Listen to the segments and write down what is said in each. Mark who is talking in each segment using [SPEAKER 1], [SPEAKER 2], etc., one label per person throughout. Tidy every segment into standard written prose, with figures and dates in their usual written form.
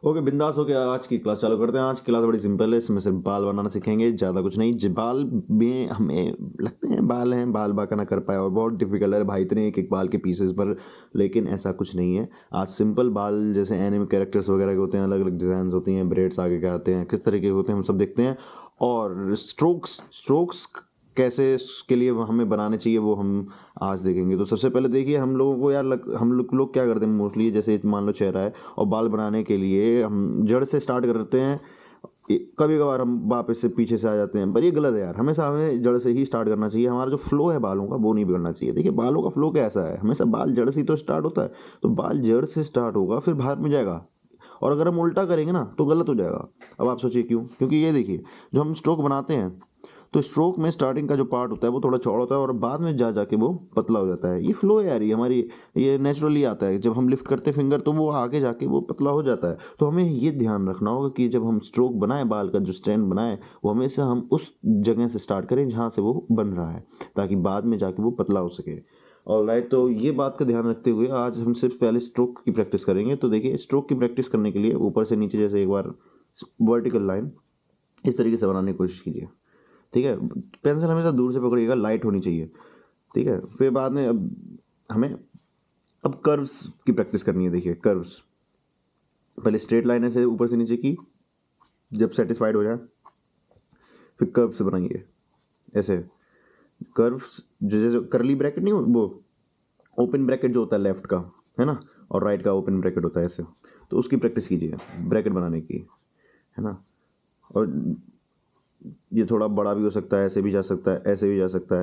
[SPEAKER 1] Okay, बिंदास हो गया। आज की क्लास चालू करते हैं। आज की क्लास बड़ी सिंपल है, इसमें सिर्फ बाल बनाना सीखेंगे, ज़्यादा कुछ नहीं। बाल में हमें लगते हैं बाल हैं, बाल बांका ना कर पाए और बहुत डिफिकल्ट है भाई, इतने एक एक बाल के पीसेस पर, लेकिन ऐसा कुछ नहीं है। आज सिंपल बाल जैसे एनिमे कैरेक्टर्स वगैरह के होते हैं, अलग अलग डिज़ाइन होती हैं, ब्रेड्स आगे के आते हैं, किस तरीके के होते हैं हम सब देखते हैं। और स्ट्रोक्स स्ट्रोक्स कैसे के लिए हमें बनाने चाहिए वो हम आज देखेंगे। तो सबसे पहले देखिए, हम लोगों को यार हम लोग क्या करते हैं मोस्टली, जैसे मान लो चेहरा है और बाल बनाने के लिए हम जड़ से स्टार्ट करते हैं। कभी कभार हम वापस से पीछे से आ जाते हैं, पर ये गलत है यार। हमेशा हमें जड़ से ही स्टार्ट करना चाहिए। हमारा जो फ्लो है बालों का वो नहीं बिगड़ना चाहिए। देखिए, बालों का फ्लो कैसा है, हमेशा बाल जड़ से ही तो स्टार्ट होता है। तो बाल जड़ से स्टार्ट होगा फिर बाहर में जाएगा, और अगर हम उल्टा करेंगे ना तो गलत हो जाएगा। अब आप सोचिए क्यों? क्योंकि ये देखिए, जो हम स्ट्रोक बनाते हैं तो स्ट्रोक में स्टार्टिंग का जो पार्ट होता है वो थोड़ा चौड़ा होता है और बाद में जा जाके वो पतला हो जाता है। ये फ्लो है यार, ये हमारी ये नेचुरली आता है। जब हम लिफ्ट करते हैं फिंगर तो वो आगे जाके वो पतला हो जाता है। तो हमें ये ध्यान रखना होगा कि जब हम स्ट्रोक बनाए, बाल का जो स्टैंड बनाए, वो हमेशा हम उस जगह से स्टार्ट करें जहाँ से वो बन रहा है, ताकि बाद में जाके वो पतला हो सके। ऑलराइट, तो ये बात का ध्यान रखते हुए आज हम सिर्फ पहले स्ट्रोक की प्रैक्टिस करेंगे। तो देखिए, स्ट्रोक की प्रैक्टिस करने के लिए ऊपर से नीचे जैसे एक बार वर्टिकल लाइन इस तरीके से बनाने की कोशिश कीजिए। ठीक है, पेंसिल हमेशा दूर से पकड़िएगा, लाइट होनी चाहिए। ठीक है, फिर बाद में अब हमें अब कर्व्स की प्रैक्टिस करनी है। देखिए, कर्व्स पहले स्ट्रेट लाइन ऐसे ऊपर से नीचे की, जब सेटिस्फाइड हो जाए फिर कर्व्स बनाइए ऐसे। कर्व्स जो जैसे करली ब्रैकेट नहीं हो, वो ओपन ब्रैकेट जो होता है लेफ्ट का, है ना, और राइट का ओपन ब्रैकेट होता है ऐसे, तो उसकी प्रैक्टिस कीजिए ब्रैकेट बनाने की, है ना। और ये थोड़ा बड़ा भी हो सकता है, ऐसे भी जा सकता है, ऐसे भी जा सकता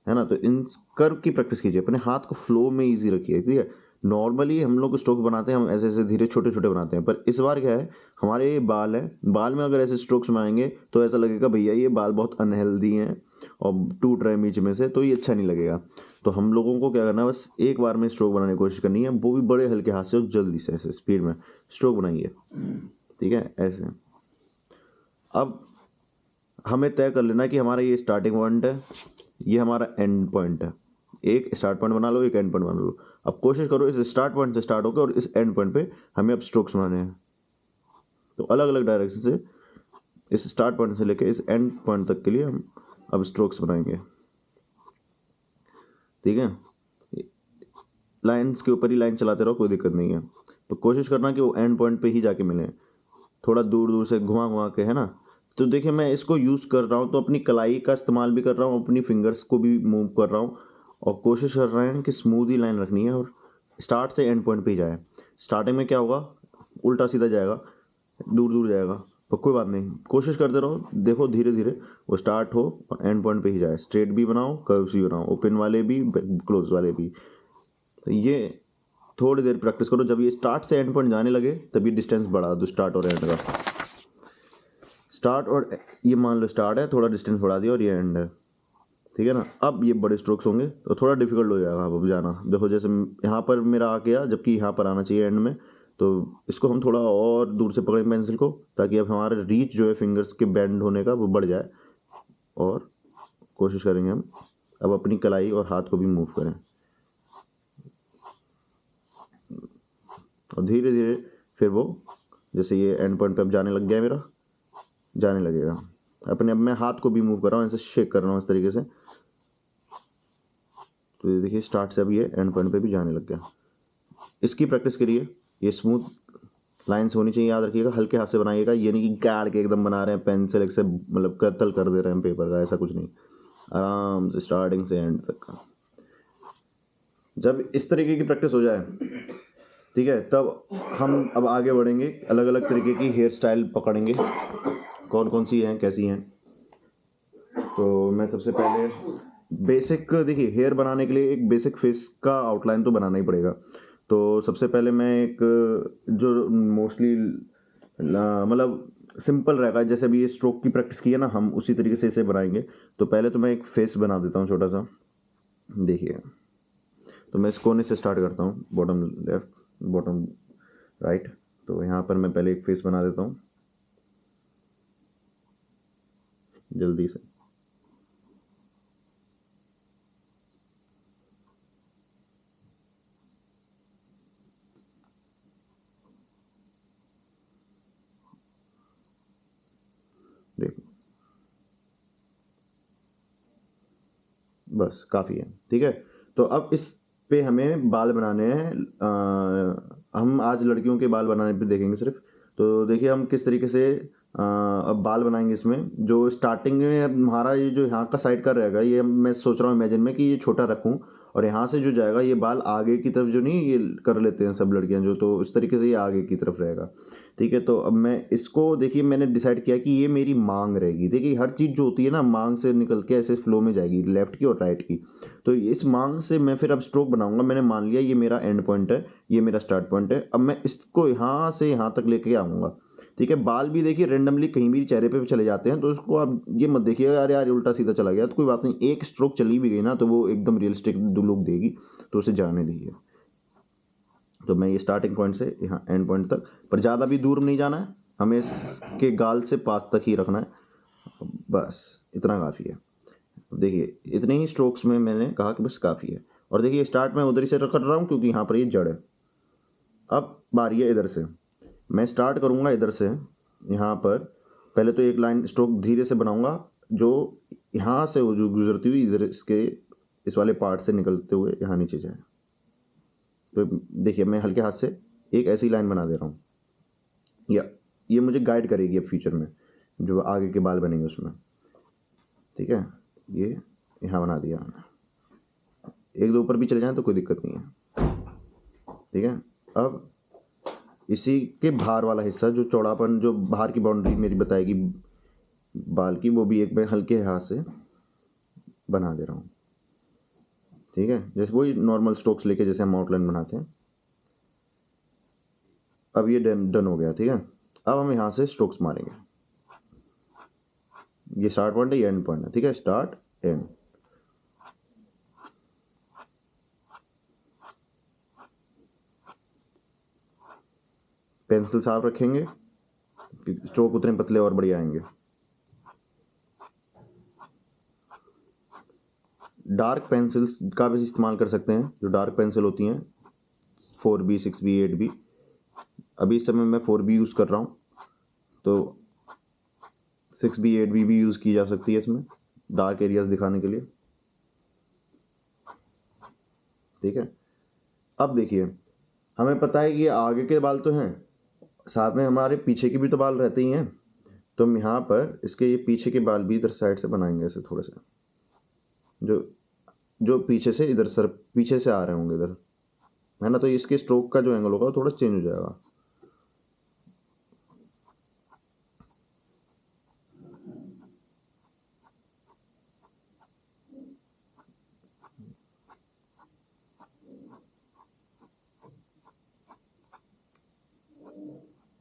[SPEAKER 1] है ना। तो इन कर्व की प्रैक्टिस कीजिए, अपने हाथ को फ्लो में इजी रखिए। ठीक है, नॉर्मली हम लोग स्ट्रोक बनाते हैं, हम ऐसे ऐसे धीरे छोटे छोटे बनाते हैं, पर इस बार क्या है, हमारे ये बाल है, बाल में अगर ऐसे स्ट्रोक्स बनाएंगे तो ऐसा लगेगा भैया ये बाल बहुत अनहेल्दी हैं और टूट रहे हैं बीच में से, तो ये अच्छा नहीं लगेगा। तो हम लोगों को क्या करना है, बस एक बार में स्ट्रोक बनाने की कोशिश करनी है, वो भी बड़े हल्के हाथ से और जल्दी से ऐसे स्पीड में स्ट्रोक बनाइए। ठीक है, ऐसे। अब हमें तय कर लेना कि हमारा ये स्टार्टिंग पॉइंट है, ये हमारा एंड पॉइंट है। एक स्टार्ट पॉइंट बना लो, एक एंड पॉइंट बना लो। अब कोशिश करो इस स्टार्ट पॉइंट से स्टार्ट होकर और इस एंड पॉइंट पे हमें अब स्ट्रोक्स बनाने हैं। तो अलग अलग डायरेक्शन से इस स्टार्ट पॉइंट से लेकर इस एंड पॉइंट तक के लिए हम अब स्ट्रोक्स बनाएंगे। ठीक है, लाइन्स के ऊपर ही लाइन चलाते रहो, कोई दिक्कत नहीं है। तो कोशिश करना कि वो एंड पॉइंट पे ही जाके मिले, थोड़ा दूर दूर से घुमा घुमा के, है ना। तो देखिए, मैं इसको यूज़ कर रहा हूँ तो अपनी कलाई का इस्तेमाल भी कर रहा हूँ, अपनी फिंगर्स को भी मूव कर रहा हूँ, और कोशिश कर रहे हैं कि स्मूदी लाइन रखनी है और स्टार्ट से एंड पॉइंट पे ही जाए। स्टार्टिंग में क्या होगा, उल्टा सीधा जाएगा, दूर दूर जाएगा, पर कोई बात नहीं, कोशिश करते रहो। देखो धीरे धीरे वो स्टार्ट हो और एंड पॉइंट पे ही जाए। स्ट्रेट भी बनाओ, कर्व्स भी बनाओ, ओपन वाले भी, क्लोज वाले भी। तो ये थोड़ी देर प्रैक्टिस करो। जब ये स्टार्ट से एंड पॉइंट जाने लगे तभी डिस्टेंस बढ़ा दो स्टार्ट और एंड का। स्टार्ट और ये मान लो स्टार्ट है, थोड़ा डिस्टेंस बढ़ा दिया और ये एंड है। ठीक है ना। अब ये बड़े स्ट्रोक्स होंगे तो थोड़ा डिफिकल्ट हो जाएगा अब जाना। देखो, जैसे यहाँ पर मेरा आ गया, जबकि यहाँ पर आना चाहिए एंड में, तो इसको हम थोड़ा और दूर से पकड़ें पेंसिल को, ताकि अब हमारा रीच जो है फिंगर्स के बेंड होने का वो बढ़ जाए। और कोशिश करेंगे हम अब अपनी कलाई और हाथ को भी मूव करें, और धीरे धीरे फिर वो, जैसे ये एंड पॉइंट पे अब जाने लग गया है मेरा, जाने लगेगा अपने। अब मैं हाथ को भी मूव कर रहा हूँ, ऐसे शेक कर रहा हूँ इस तरीके से। तो ये देखिए, स्टार्ट से अब ये एंड पॉइंट पे भी जाने लग गया। इसकी प्रैक्टिस करिए। ये स्मूथ लाइन्स होनी चाहिए, याद रखिएगा। हल्के हाथ से बनाइएगा, ये नहीं कि गाड़ के एकदम बना रहे हैं पेंसिल से, मतलब कत्ल कर दे रहे हैं पेपर का, ऐसा कुछ नहीं। आराम से स्टार्टिंग से एंड तक का। जब इस तरीके की प्रैक्टिस हो जाए, ठीक है, तब हम अब आगे बढ़ेंगे। अलग अलग तरीके की हेयर स्टाइल पकड़ेंगे, कौन कौन सी हैं, कैसी हैं। तो मैं सबसे पहले बेसिक, देखिए, हेयर बनाने के लिए एक बेसिक फेस का आउटलाइन तो बनाना ही पड़ेगा। तो सबसे पहले मैं एक जो मोस्टली मतलब सिंपल रहेगा, जैसे अभी ये स्ट्रोक की प्रैक्टिस की है ना, हम उसी तरीके से इसे बनाएंगे। तो पहले तो मैं एक फेस बना देता हूँ छोटा सा। देखिए, तो मैं इस कोने से स्टार्ट करता हूँ, बॉटम लेफ्ट, बॉटम राइट। तो यहाँ पर मैं पहले एक फेस बना देता हूँ जल्दी से। बस काफ़ी है, ठीक है। तो अब इस पे हमें बाल बनाने हैं। हम आज लड़कियों के बाल बनाने पे देखेंगे सिर्फ। तो देखिए हम किस तरीके से अब बाल बनाएंगे इसमें। जो स्टार्टिंग में अब हमारा ये जो यहाँ का साइड का रहेगा, ये मैं सोच रहा हूँ इमेजिन में कि ये छोटा रखूँ, और यहाँ से जो जाएगा ये बाल आगे की तरफ, जो नहीं ये कर लेते हैं सब लड़कियाँ जो, तो उस तरीके से ये आगे की तरफ रहेगा, ठीक है। तो अब मैं इसको, देखिए मैंने डिसाइड किया कि ये मेरी मांग रहेगी। देखिए हर चीज़ जो होती है ना, मांग से निकल के ऐसे फ्लो में जाएगी, लेफ्ट की और राइट की। तो इस मांग से मैं फिर अब स्ट्रोक बनाऊंगा। मैंने मान लिया ये मेरा एंड पॉइंट है, ये मेरा स्टार्ट पॉइंट है। अब मैं इसको यहाँ से यहाँ तक लेके आऊँगा, ठीक है। बाल भी देखिए रेंडमली कहीं भी चेहरे पे चले जाते हैं, तो उसको आप ये मत देखिएगा यार यार उल्टा सीधा चला गया, तो कोई बात नहीं। एक स्ट्रोक चली भी गई ना तो वो एकदम रियलिस्टिक लुक देगी, तो उसे जाने दीजिए। तो मैं ये स्टार्टिंग पॉइंट से यहाँ एंड पॉइंट तक, पर ज़्यादा भी दूर नहीं जाना है, हमें इसके गाल से पास तक ही रखना है, बस इतना काफ़ी है। देखिए इतने ही स्ट्रोक्स में मैंने कहा कि बस काफ़ी है। और देखिए स्टार्ट मैं उधर ही से कर रहा हूँ क्योंकि यहाँ पर ये जड़ है। अब बारी है इधर से, मैं स्टार्ट करूँगा इधर से। यहाँ पर पहले तो एक लाइन स्ट्रोक धीरे से बनाऊँगा, जो यहाँ से जो गुजरती हुई इधर इसके इस वाले पार्ट से निकलते हुए यहाँ नीचे जाए। तो देखिए मैं हल्के हाथ से एक ऐसी लाइन बना दे रहा हूँ, या ये मुझे गाइड करेगी अब फ्यूचर में जो आगे के बाल बनेंगे उसमें, ठीक है। ये यहाँ बना दिया मैंने, एक दो ऊपर भी चले जाएँ तो कोई दिक्कत नहीं है, ठीक है। अब इसी के बाहर वाला हिस्सा, जो चौड़ापन, जो बाहर की बाउंड्री मेरी बताएगी बाल की, वो भी एक मैं हल्के हाथ से बना दे रहा हूँ, ठीक है। जैसे वही नॉर्मल स्ट्रोक्स लेके जैसे हम आउटलाइन बनाते हैं। अब ये डन हो गया, ठीक है। अब हम यहाँ से स्ट्रोक्स मारेंगे। ये स्टार्ट पॉइंट है, ये एंड पॉइंट है, ठीक है। स्टार्ट एंड, पेंसिल साफ रखेंगे, स्ट्रोक उतने पतले और बढ़िया आएंगे। डार्क पेंसिल्स का भी इस्तेमाल कर सकते हैं, जो डार्क पेंसिल होती हैं 4B 6B 8B। अभी इस समय मैं 4B यूज़ कर रहा हूँ, तो 6B 8B भी यूज़ की जा सकती है इसमें डार्क एरियाज दिखाने के लिए, ठीक है। अब देखिए हमें पता है कि आगे के बाल तो हैं, साथ में हमारे पीछे के भी तो बाल रहते ही हैं। तो हम यहाँ पर इसके ये पीछे के बाल भी इधर साइड से बनाएंगे, ऐसे थोड़े से, जो जो पीछे से इधर सर पीछे से आ रहे होंगे इधर, है ना। तो इसके स्ट्रोक का जो एंगल होगा वो थोड़ा चेंज हो जाएगा।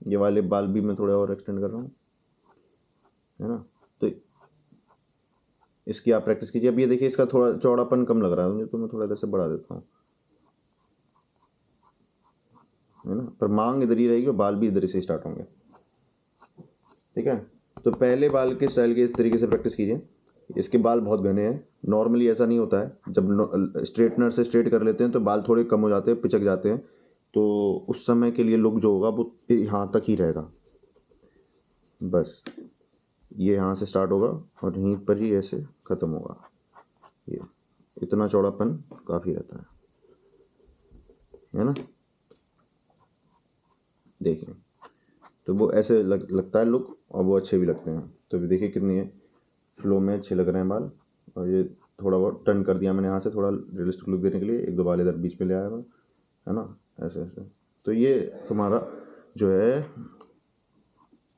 [SPEAKER 1] ये वाले बाल भी मैं थोड़ा और एक्सटेंड कर रहा हूँ, है ना। तो इसकी आप प्रैक्टिस कीजिए। अब ये देखिए इसका थोड़ा चौड़ापन कम लग रहा है मुझे, तो मैं थोड़ा इधर से बढ़ा देता हूँ, है ना। पर मांग इधर ही रहेगी और बाल भी इधर से स्टार्ट होंगे, ठीक है। तो पहले बाल के स्टाइल के इस तरीके से प्रैक्टिस कीजिए। इसके बाल बहुत घने हैं, नॉर्मली ऐसा नहीं होता है। जब स्ट्रेटनर से स्ट्रेट कर लेते हैं तो बाल थोड़े कम हो जाते हैं, पिचक जाते हैं, तो उस समय के लिए लुक जो होगा वो यहाँ तक ही रहेगा। बस ये यहाँ से स्टार्ट होगा और यहीं पर ही ऐसे ख़त्म होगा। ये इतना चौड़ापन काफ़ी रहता है ना। देखिए तो वो ऐसे लगता है लुक, और वो अच्छे भी लगते हैं। तो भी देखिए कितनी है फ्लो में अच्छे लग रहे हैं बाल। और ये थोड़ा बहुत टर्न कर दिया मैंने यहाँ से, थोड़ा रियलिस्टिक लुक देने के लिए। एक दो बाल इधर बीच में ले आया मैं, है ना, ऐसे ऐसे। तो ये तुम्हारा जो है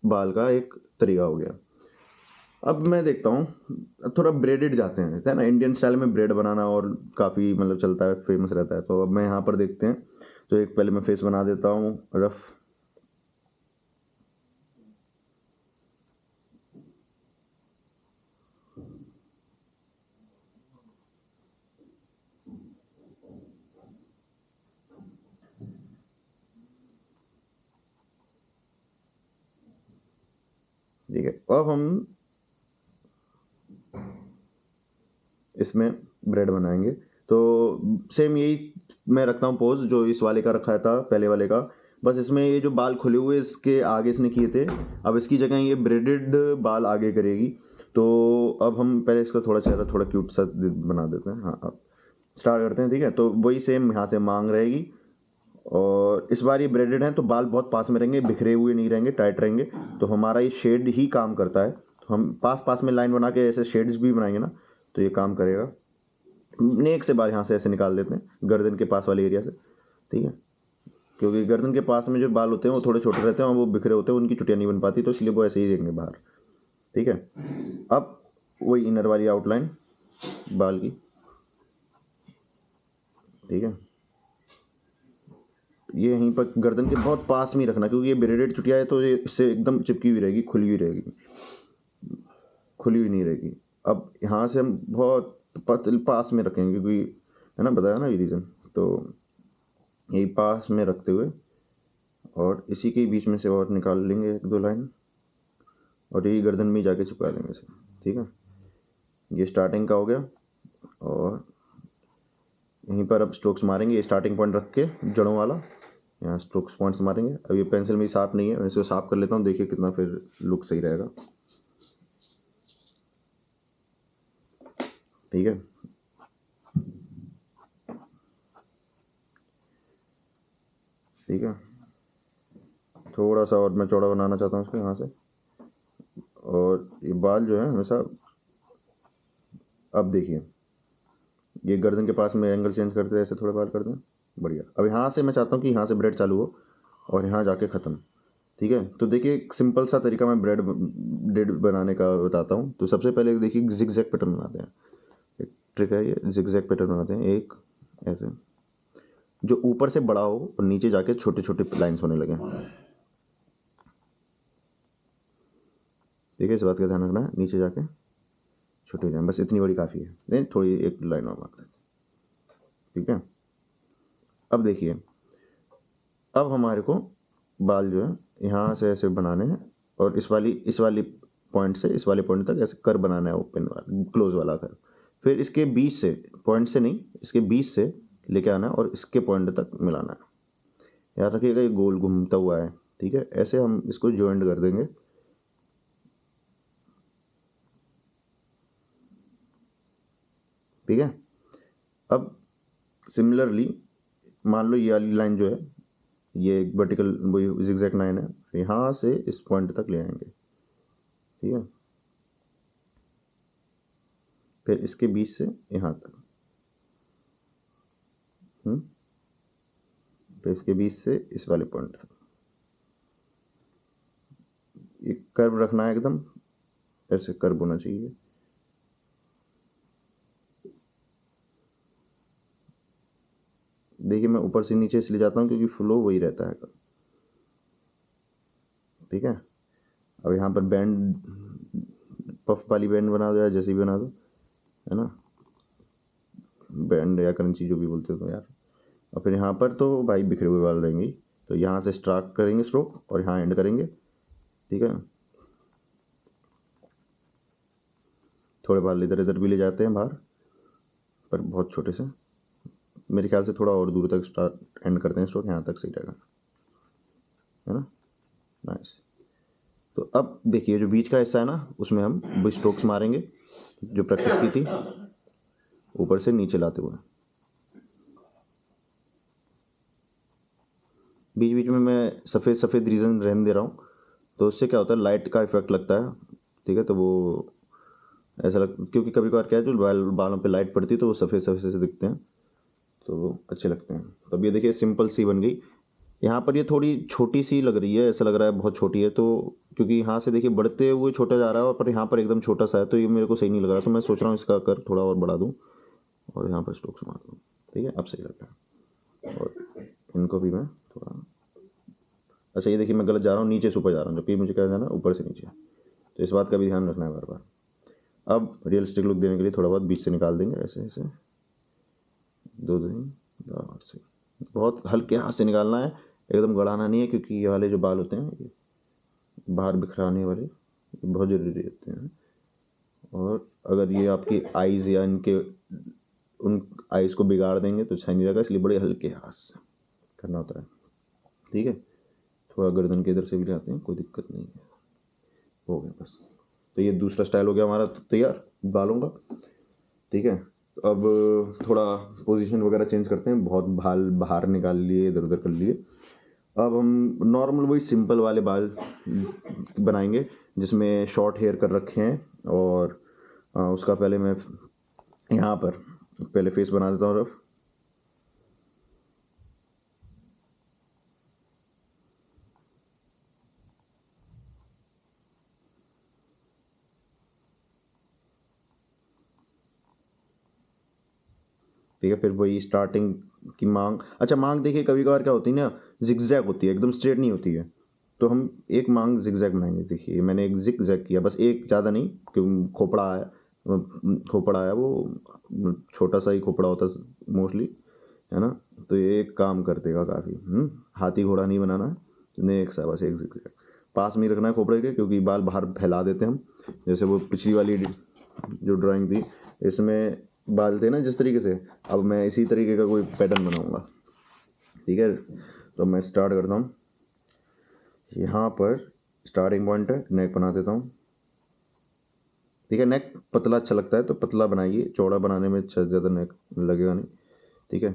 [SPEAKER 1] बाल का एक तरीका हो गया। अब मैं देखता हूँ थोड़ा ब्रेडेड जाते हैं, है ना। इंडियन स्टाइल में ब्रेड बनाना और काफ़ी मतलब चलता है, फेमस रहता है। तो अब मैं यहाँ पर देखते हैं, तो एक पहले मैं फेस बना देता हूँ रफ। ठीक है, अब हम इसमें ब्रेड बनाएंगे। तो सेम यही मैं रखता हूँ पोज जो इस वाले का रखा था, पहले वाले का। बस इसमें ये जो बाल खुले हुए इसके आगे इसने किए थे, अब इसकी जगह ये ब्रेडेड बाल आगे करेगी। तो अब हम पहले इसका थोड़ा चेहरा थोड़ा क्यूट सा बना देते हैं। हाँ, अब स्टार्ट करते हैं। ठीक है, तो वही सेम यहाँ से मांग रहेगी, और इस बार ये ब्रेडेड हैं तो बाल बहुत पास में रहेंगे, बिखरे हुए नहीं रहेंगे, टाइट रहेंगे। तो हमारा ये शेड ही काम करता है। तो हम पास पास में लाइन बना के ऐसे शेड्स भी बनाएंगे ना, तो ये काम करेगा। नेक से बाल यहाँ से ऐसे निकाल देते हैं, गर्दन के पास वाले एरिया से। ठीक है, क्योंकि गर्दन के पास में जो बाल होते हैं वो थोड़े छोटे रहते हैं और वो बिखरे होते हैं, उनकी चुटिया नहीं बन पाती, तो इसलिए वो ऐसे ही रहेंगे बाहर। ठीक है, अब वही इनर वाली आउटलाइन बाल की। ठीक है, ये यहीं पर गर्दन के बहुत पास में ही रखना, क्योंकि ये ब्रेडेड चुटिया है तो ये इससे एकदम चिपकी हुई रहेगी, खुली हुई रहेगी, खुली हुई नहीं रहेगी। अब यहाँ से हम बहुत पास में रखेंगे, क्योंकि है ना, बताया ना ये रीज़न। तो यही पास में रखते हुए और इसी के बीच में से और निकाल लेंगे 1-2 लाइन, और यही गर्दन में जाके चिपका देंगे इसे। ठीक है, ये स्टार्टिंग का हो गया, और यहीं पर अब स्ट्रोक्स मारेंगे। ये स्टार्टिंग पॉइंट रख के जड़ों वाला यहाँ स्ट्रोक्स पॉइंट्स मारेंगे। अब ये पेंसिल में साफ नहीं है, मैं इसे साफ कर लेता हूँ, देखिए कितना फिर लुक सही रहेगा। ठीक है, ठीक है, थोड़ा सा और मैं चौड़ा बनाना चाहता हूँ इसको यहाँ से। और ये बाल जो है हमेशा, अब देखिए ये गर्दन के पास में एंगल चेंज करते हैं, ऐसे थोड़े बाल कर दें, बढ़िया। अब यहाँ से मैं चाहता हूँ कि यहाँ से ब्रेड चालू हो और यहाँ जाके ख़त्म। ठीक है, तो देखिए एक सिंपल सा तरीका मैं ब्रेड बनाने का बताता हूँ। तो सबसे पहले देखिए जिगजैग पैटर्न बनाते हैं। एक ट्रिक है, ये जिगजैग पैटर्न बनाते हैं। एक ऐसे जो ऊपर से बड़ा हो और नीचे जाके छोटे छोटे लाइन्स होने लगे। ठीक है, इस बात का ध्यान रखना है, नीचे जाके छोटे हो जाए, बस इतनी बड़ी काफ़ी है। नहीं, थोड़ी एक लाइन और मार लेते हैं। ठीक है, अब देखिए, अब हमारे को बाल जो है यहाँ से ऐसे बनाने हैं, और इस वाली पॉइंट से इस वाले पॉइंट तक ऐसे कर बनाना है, ओपन वाला क्लोज वाला कर। फिर इसके बीच से, पॉइंट से नहीं, इसके बीच से लेके आना है और इसके पॉइंट तक मिलाना है। याद रखिएगा ये गोल घूमता हुआ है। ठीक है, ऐसे हम इसको जॉइंट कर देंगे। ठीक है, अब सिमिलरली मान लो ये वाली लाइन जो है, ये एक वर्टिकल वही जिगजैग लाइन है, यहाँ से इस पॉइंट तक ले आएंगे। ठीक है, फिर इसके बीच से यहाँ तक, फिर इसके बीच से इस वाले पॉइंट तक। एक कर्व रखना है, एकदम ऐसे कर्व होना चाहिए। देखिए मैं ऊपर से नीचे इसलिए जाता हूँ क्योंकि फ्लो वही रहता है। ठीक है, अब यहाँ पर बैंड, पफ वाली बैंड बना दो या जैसी भी बना दो, है ना, बैंड या क्रंची जो भी बोलते हो तो यार। और फिर यहाँ पर तो भाई बिखरे हुए बाल रहेंगे, तो यहाँ से स्टार्ट करेंगे स्ट्रोक और यहाँ एंड करेंगे। ठीक है, थोड़े बाल इधर इधर भी ले जाते हैं बाहर, पर बहुत छोटे से। मेरे ख्याल से थोड़ा और दूर तक स्टार्ट एंड करते हैं स्ट्रोक, यहाँ तक सही रहेगा, है ना। नाइस। तो अब देखिए जो बीच का हिस्सा है ना, उसमें हम वो स्ट्रोक्स मारेंगे जो प्रैक्टिस की थी, ऊपर से नीचे लाते हुए। बीच बीच में मैं सफ़ेद सफ़ेद रीजन रहने दे रहा हूँ, तो उससे क्या होता है, लाइट का इफेक्ट लगता है। ठीक है, तो वो ऐसा क्योंकि कभी कभार क्या है, जो बालों पे लाइट पड़ती है तो वो सफ़ेद सफ़ेद से दिखते हैं, तो वो अच्छे लगते हैं। तब ये देखिए सिंपल सी बन गई। यहाँ पर ये थोड़ी छोटी सी लग रही है, ऐसा लग रहा है बहुत छोटी है, तो क्योंकि यहाँ से देखिए बढ़ते हुए छोटा जा रहा है, पर यहाँ पर एकदम छोटा सा है, तो ये मेरे को सही नहीं लग रहा, तो मैं सोच रहा हूँ इसका कर थोड़ा और बढ़ा दूँ और यहाँ पर स्ट्रोक्स मार दूँ। ठीक है, अब सही लग रहा है। और इनको भी मैं थोड़ा, अच्छा ये देखिए मैं गलत जा रहा हूँ, नीचे से ऊपर जा रहा हूँ, जबकि मुझे क्या जाना है, ऊपर से नीचे। तो इस बात का भी ध्यान रखना है बार बार। अब रियलिस्टिक लुक देने के लिए थोड़ा बहुत बीच से निकाल देंगे, ऐसे ऐसे दो दो से, बहुत हल्के हाथ से निकालना है, एकदम गड़ाना नहीं है, क्योंकि ये वाले जो बाल होते हैं ये बाहर बिखराने वाले बहुत ज़रूरी होते हैं। और अगर ये आपकी आइज़ या इनके उन आइज़ को बिगाड़ देंगे तो अच्छा नहीं रहेगा, इसलिए बड़े हल्के हाथ से करना होता है। ठीक है, थोड़ा गर्दन के इधर से भी लाते हैं, कोई दिक्कत नहीं है, हो गया बस। तो ये दूसरा स्टाइल हो गया हमारा तैयार बालों का। ठीक है, अब थोड़ा पोजीशन वगैरह चेंज करते हैं, बहुत बाल बाहर निकाल लिए, इधर उधर कर लिए। अब हम नॉर्मल वही सिंपल वाले बाल बनाएंगे जिसमें शॉर्ट हेयर कर रखे हैं। और उसका पहले मैं यहाँ पर पहले फेस बना देता हूँ रफ। ठीक है, फिर वही स्टार्टिंग की मांग। अच्छा, मांग देखिए कभी कभार क्या होती है ना, जिगजैग होती है, एकदम स्ट्रेट नहीं होती है। तो हम एक मांग जिगजैग बनाएंगे। देखिए मैंने एक जिगजैग किया, बस एक, ज़्यादा नहीं, क्योंकि खोपड़ा आया, खोपड़ा आया, वो छोटा सा ही खोपड़ा होता है मोस्टली, है ना। तो ये एक काम कर देगा काफ़ी। हाथी घोड़ा नहीं बनाना है, ने एक सा बस एक जिगजैग पास में ही रखना है खोपड़े के, क्योंकि बाल बाहर फैला देते हैं हम। जैसे वो पिछली वाली जो ड्राइंग थी, इसमें बाल थे ना जिस तरीके से, अब मैं इसी तरीके का कोई पैटर्न बनाऊंगा। ठीक है, तो मैं स्टार्ट करता हूँ। यहाँ पर स्टार्टिंग पॉइंट है, नेक बना देता हूँ। ठीक है, नेक पतला अच्छा लगता है तो पतला बनाइए, चौड़ा बनाने में अच्छा ज़्यादा नेक लगेगा नहीं। ठीक है,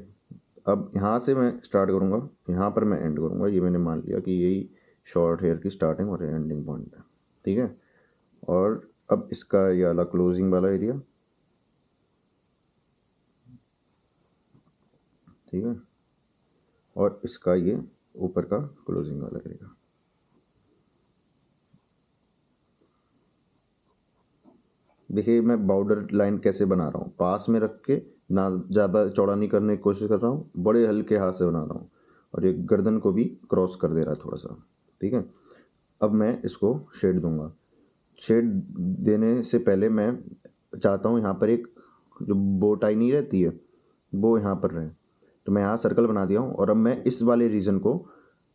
[SPEAKER 1] अब यहाँ से मैं स्टार्ट करूँगा, यहाँ पर मैं एंड करूँगा। ये मैंने मान लिया कि यही शॉर्ट हेयर की स्टार्टिंग और एंडिंग पॉइंट है। ठीक है, और अब इसका ये वाला क्लोजिंग वाला एरिया। ठीक है, और इसका ये ऊपर का क्लोजिंग वाला एरिया। देखिए मैं बॉर्डर लाइन कैसे बना रहा हूँ, पास में रख के, ना ज़्यादा चौड़ा नहीं करने की कोशिश कर रहा हूँ, बड़े हल्के हाथ से बना रहा हूँ, और ये गर्दन को भी क्रॉस कर दे रहा है थोड़ा सा। ठीक है, अब मैं इसको शेड दूंगा। शेड देने से पहले मैं चाहता हूँ यहाँ पर एक जो बो टाई नहीं रहती है वो यहाँ पर रहे। तो मैं यहाँ सर्कल बना दिया हूँ, और अब मैं इस वाले रीजन को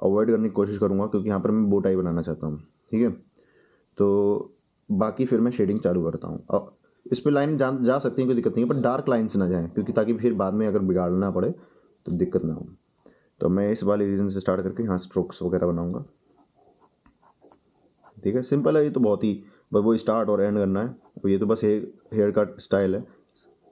[SPEAKER 1] अवॉइड करने की कोशिश करूँगा, क्योंकि यहाँ पर मैं बो टाई बनाना चाहता हूँ। ठीक है, तो बाकी फिर मैं शेडिंग चालू करता हूँ। अब इस पर लाइन जा सकती है, कोई दिक्कत नहीं है, पर डार्क लाइन से ना जाएँ, क्योंकि ताकि फिर बाद में अगर बिगाड़ना पड़े तो दिक्कत ना हो। तो मैं इस वाले रीजन से स्टार्ट करके यहाँ स्ट्रोक्स वगैरह बनाऊँगा। ठीक है, सिंपल है ये तो बहुत ही, बस वो स्टार्ट और एंड करना है। तो ये तो बस हेयर कट स्टाइल है,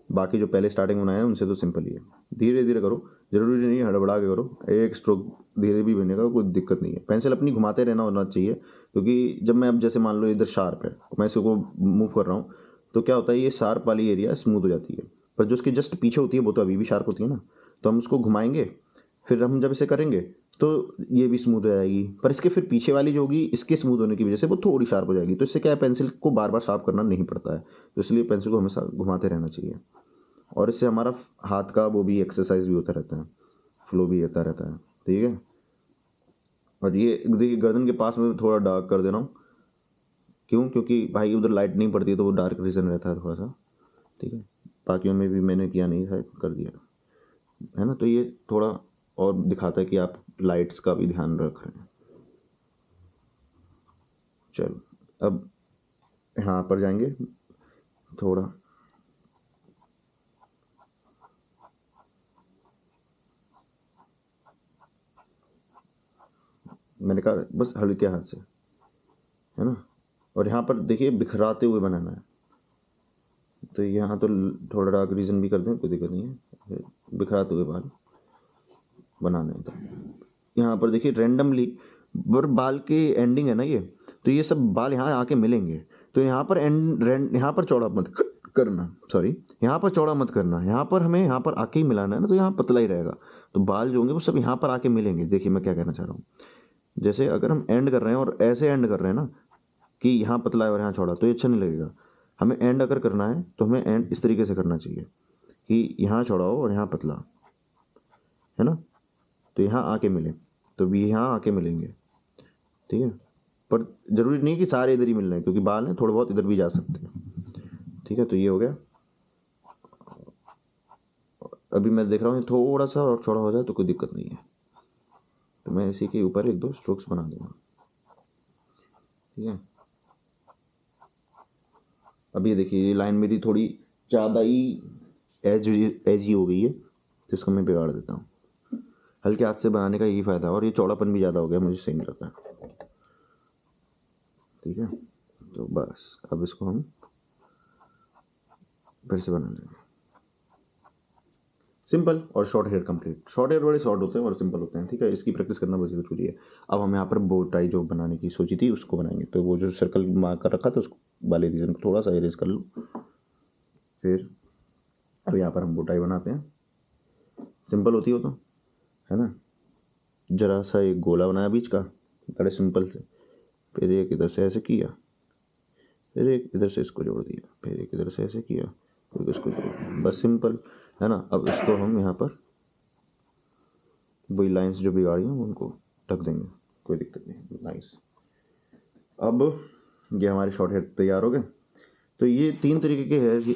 [SPEAKER 1] बाकी जो पहले स्टार्टिंग बनाया है उनसे तो सिंपल ही है। धीरे धीरे करो, ज़रूरी नहीं हड़बड़ा के करो, एक स्ट्रोक धीरे भी बनेगा, कोई दिक्कत नहीं है। पेंसिल अपनी घुमाते रहना होना चाहिए, क्योंकि जब मैं अब जैसे मान लो इधर शार्प है, मैं इसको मूव कर रहा हूँ, तो क्या होता है, ये शार्प वाली एरिया स्मूथ हो जाती है, पर जो उसकी जस्ट पीछे होती है वो तो अभी भी शार्प होती है ना। तो हम उसको घुमाएंगे, फिर हम जब इसे करेंगे तो ये भी स्मूथ हो जाएगी, पर इसके फिर पीछे वाली जो होगी, इसके स्मूथ होने की वजह से वो थोड़ी शार्प हो जाएगी। तो इससे क्या है, पेंसिल को बार बार शार्प करना नहीं पड़ता है, तो इसलिए पेंसिल को हमेशा घुमाते रहना चाहिए। और इससे हमारा हाथ का वो भी एक्सरसाइज भी होता रहता है, फ्लो भी आता रहता है। ठीक है, और ये देखिए गर्दन के पास में थोड़ा डार्क कर दे रहा हूँ, क्यों, क्योंकि भाई उधर लाइट नहीं पड़ती है तो वो डार्क रीजन रहता है थोड़ा सा। ठीक है, बाकियों में भी मैंने किया नहीं था, कर दिया है ना। तो ये थोड़ा और दिखाता है कि आप लाइट्स का भी ध्यान रख रहे हैं। चलो, अब यहाँ पर जाएंगे थोड़ा, मैंने कहा बस हल्के हाथ से, है ना। और यहाँ पर देखिए बिखराते हुए बनाना है, तो यहाँ तो थोड़ा डार्क रीजन भी कर दें, कोई दिक्कत नहीं है, बिखराते हुए बाल बनाने हैं। तो यहाँ पर देखिए रेंडमली, पर बाल की एंडिंग है ना ये, तो ये सब बाल यहाँ आके मिलेंगे। तो यहाँ पर यहाँ पर चौड़ा मत करना, सॉरी, यहाँ पर चौड़ा मत करना, यहाँ पर हमें यहाँ पर आके ही मिलाना है ना, तो यहाँ पतला ही रहेगा। तो बाल जो होंगे वो सब यहाँ पर आके मिलेंगे। देखिए मैं क्या कहना चाह रहा हूँ, जैसे अगर हम एंड कर रहे हैं और ऐसे एंड कर रहे हैं ना कि यहाँ पतला है और यहाँ चौड़ा, तो ये अच्छा नहीं लगेगा। हमें एंड अगर करना है तो हमें एंड इस तरीके से करना चाहिए कि यहाँ चौड़ा हो और यहाँ पतला, है ना। तो यहाँ आके मिले, तो भी यहाँ आके मिलेंगे। ठीक है, पर ज़रूरी नहीं कि सारे इधर ही मिल रहे हैं, क्योंकि बाल हैं थोड़े बहुत इधर भी जा सकते हैं। ठीक है, तो ये हो गया। अभी मैं देख रहा हूँ थोड़ा सा और चौड़ा हो जाए तो कोई दिक्कत नहीं है, तो मैं इसी के ऊपर एक दो स्ट्रोक्स बना दूँगा। ठीक है, अब ये देखिए ये लाइन मेरी थोड़ी ज़्यादा ही एजी हो गई है, तो इसको मैं बिगाड़ देता हूँ। हल्के हाथ से बनाने का यही फ़ायदा है, और ये चौड़ापन भी ज़्यादा हो गया, मुझे सही नहीं लगता। ठीक है, तो बस अब इसको हम फिर से बना लेंगे। सिंपल और short hair complete. Short hair बड़े शॉर्ट होते हैं और सिंपल होते हैं, ठीक है। इसकी प्रैक्टिस करना बहुत जरूरी है। अब हम यहाँ पर बो टाई जो बनाने की सोची थी उसको बनाएंगे। तो वो जो सर्कल मार्क कर रखा था उसको वाले रीजन को थोड़ा सा इरेज कर लो। फिर अब यहाँ पर हम बो टाई बनाते हैं। सिंपल होती हो तो, है ना। जरा सा एक गोला बनाया बीच का, बड़े सिंपल से। फिर एक इधर से ऐसे किया, फिर एक इधर से इसको जोड़ दिया, फिर एक इधर से ऐसे किया, फिर इसको जोड़ दिया। बस सिंपल, है ना। अब इसको हम यहाँ पर वही लाइंस जो बिगाड़ी हैं उनको ढक देंगे, कोई दिक्कत नहीं। नाइस। अब ये हमारे शॉर्ट हेयर तैयार हो गए। तो ये 3 तरीके के हेयर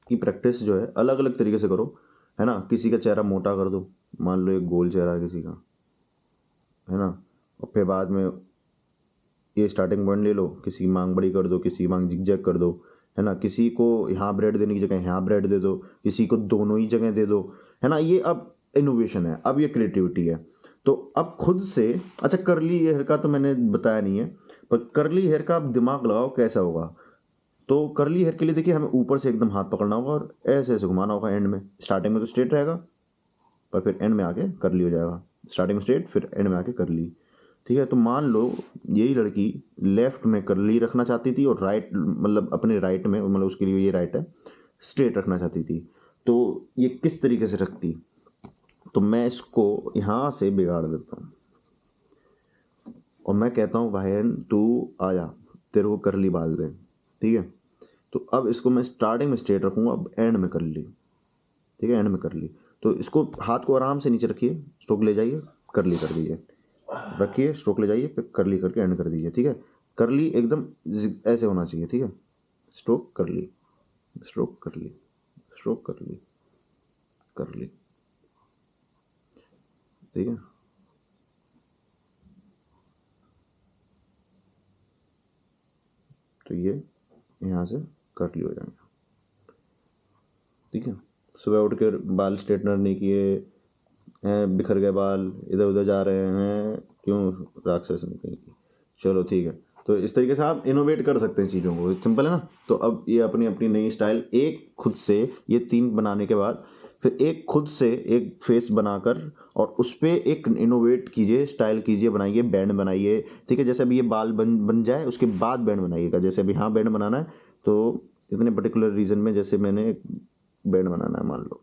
[SPEAKER 1] की प्रैक्टिस जो है अलग अलग तरीके से करो, है ना। किसी का चेहरा मोटा कर दो, मान लो एक गोल चेहरा है किसी का, है ना। और फिर बाद में ये स्टार्टिंग पॉइंट ले लो, किसी की मांग बड़ी कर दो, किसी की मांग जिगजैग कर दो, है ना। किसी को यहाँ ब्रेड देने की जगह यहाँ ब्रेड दे दो, किसी को दोनों ही जगह दे दो, है ना। ये अब इनोवेशन है, अब ये क्रिएटिविटी है। तो अब खुद से, अच्छा कर्ली हेयर का तो मैंने बताया नहीं है, पर कर्ली हेयर का आप दिमाग लगाओ कैसा होगा। तो कर्ली हेयर के लिए देखिए हमें ऊपर से एकदम हाथ पकड़ना होगा और ऐसे ऐसे घुमाना होगा एंड में। स्टार्टिंग में तो स्ट्रेट रहेगा, पर फिर एंड में आके कर्ली हो जाएगा। स्टार्टिंग में स्ट्रेट, फिर एंड में आके कर्ली, ठीक है। तो मान लो यही लड़की लेफ्ट में कर्ली रखना चाहती थी और राइट, मतलब अपने राइट में, मतलब उसके लिए ये राइट है, स्ट्रेट रखना चाहती थी। तो ये किस तरीके से रखती, तो मैं इसको यहाँ से बिगाड़ देता हूँ और मैं कहता हूँ बहन तू आया, तेरे को कर्ली बाल दे, ठीक है। तो अब इसको मैं स्टार्टिंग में स्ट्रेट रखूँगा, अब एंड में कर्ली, ठीक है, एंड में कर्ली। तो इसको हाथ को आराम से नीचे रखिए, स्ट्रोक ले जाइए, कर्ली कर दीजिए, रखिए, स्ट्रोक ले जाइए, फिर कर्ली करके एंड कर दीजिए, ठीक है। कर्ली एकदम ऐसे होना चाहिए, ठीक है। Stroke curly, stroke curly, stroke curly, curly, ठीक है। तो ये यहाँ से कर्ली हो जाएंगे, ठीक है। सुबह उठ कर बाल स्ट्रेटनर नहीं किए हैं, बिखर गए बाल, इधर उधर जा रहे हैं, क्यों राक्षस नहीं कहीं। चलो ठीक है। तो इस तरीके से आप इनोवेट कर सकते हैं चीज़ों को, सिंपल है ना। तो अब ये अपनी अपनी नई स्टाइल, एक खुद से, ये 3 बनाने के बाद फिर एक खुद से एक फेस बनाकर और उस पर एक इनोवेट कीजिए, स्टाइल कीजिए, बनाइए, बैंड बनाइए, ठीक है। जैसे अभी ये बाल बन जाए उसके बाद बैंड बनाइएगा। जैसे अभी यहाँ बैंड बनाना है तो इतने पर्टिकुलर रीजन में, जैसे मैंने बैंड बनाना है, मान लो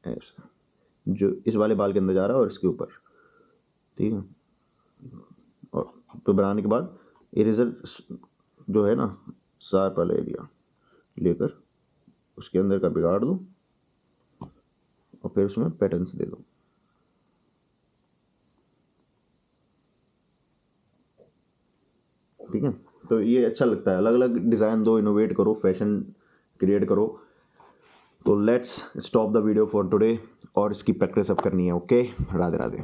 [SPEAKER 1] ऐसा, जो इस वाले बाल के अंदर जा रहा है और इसके ऊपर, ठीक है। और तो बनाने के बाद इरेजर जो है ना, शार्प वाला एरिया लेकर उसके अंदर का बिगाड़ दो और फिर उसमें पैटर्न्स दे दो, ठीक है। तो ये अच्छा लगता है, अलग अलग डिज़ाइन दो, इनोवेट करो, फैशन क्रिएट करो। तो let's stop the video for today और इसकी प्रैक्टिस अब करनी है। ओके, राधे राधे।